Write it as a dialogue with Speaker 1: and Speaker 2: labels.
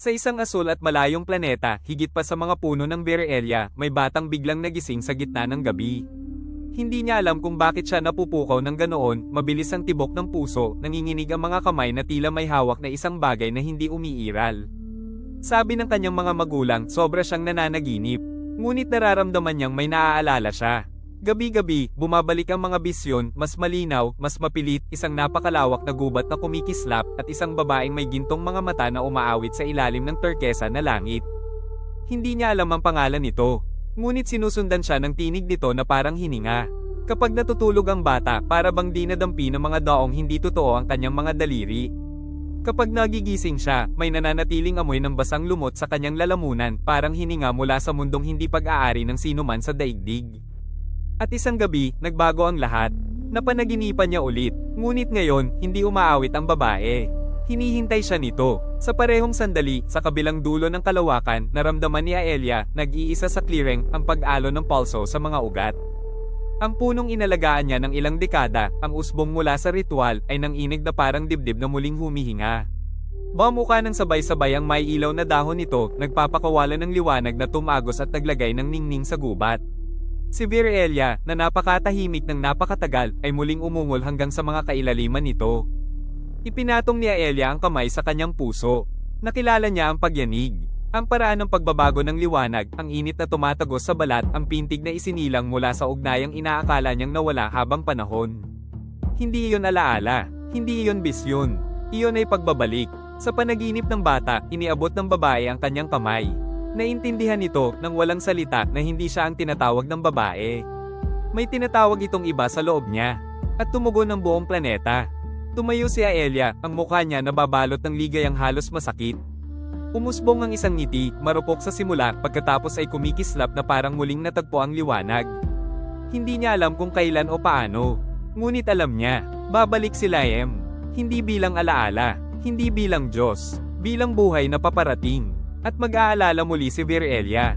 Speaker 1: Sa isang asul at malayong planeta, higit pa sa mga puno ng Virelia, may batang biglang nagising sa gitna ng gabi. Hindi niya alam kung bakit siya napupukaw ng ganoon, mabilis ang tibok ng puso, nanginginig ang mga kamay na tila may hawak na isang bagay na hindi umiiral. Sabi ng kanyang mga magulang, sobra siyang nananaginip. Ngunit nararamdaman niyang may naaalala siya. Gabi-gabi, bumabalik ang mga bisyon, mas malinaw, mas mapilit, isang napakalawak na gubat na kumikislap, at isang babaeng may gintong mga mata na umaawit sa ilalim ng turkesa na langit. Hindi niya alam ang pangalan nito. Ngunit sinusundan siya ng tinig nito na parang hininga. Kapag natutulog ang bata, para bang dinadampi ng mga daong hindi totoo ang kanyang mga daliri. Kapag nagigising siya, may nananatiling amoy ng basang lumot sa kanyang lalamunan, parang hininga mula sa mundong hindi pag-aari ng sinuman sa daigdig. At isang gabi, nagbago ang lahat. Napanaginipan niya ulit, ngunit ngayon, hindi umaawit ang babae. Hinihintay siya nito. Sa parehong sandali, sa kabilang dulo ng kalawakan, naramdaman ni Aelia, nag-iisa sa clearing, ang pag-alo ng pulso sa mga ugat. Ang punong inalagaan niya ng ilang dekada, ang usbong mula sa ritual, ay nanginig na parang dibdib na muling humihinga. Bumuka ng sabay-sabay ang may ilaw na dahon nito, nagpapakawalan ng liwanag na tumagos at naglagay ng ningning sa gubat. Si Virelia, na napakatahimik ng napakatagal, ay muling umungol hanggang sa mga kailaliman nito. Ipinatong ni Aelia ang kamay sa kanyang puso. Nakilala niya ang pagyanig. Ang paraan ng pagbabago ng liwanag, ang init na tumatagos sa balat, ang pintig na isinilang mula sa ugnayang inaakala niyang nawala habang panahon. Hindi iyon alaala, hindi iyon bisyon. Iyon ay pagbabalik. Sa panaginip ng bata, iniabot ng babae ang kanyang kamay. Naintindihan nito nang walang salita na hindi siya ang tinatawag ng babae. May tinatawag itong iba sa loob niya. At tumugon ng buong planeta. Tumayo si Aelia, ang mukha niya nababalot ng ligayang halos masakit. Umusbong ang isang ngiti, marupok sa simula, pagkatapos ay kumikislap na parang muling natagpo ang liwanag. Hindi niya alam kung kailan o paano. Ngunit alam niya, babalik si Laem. Hindi bilang alaala, hindi bilang Diyos, bilang buhay na paparating. At mag-aalala muli si Virelia.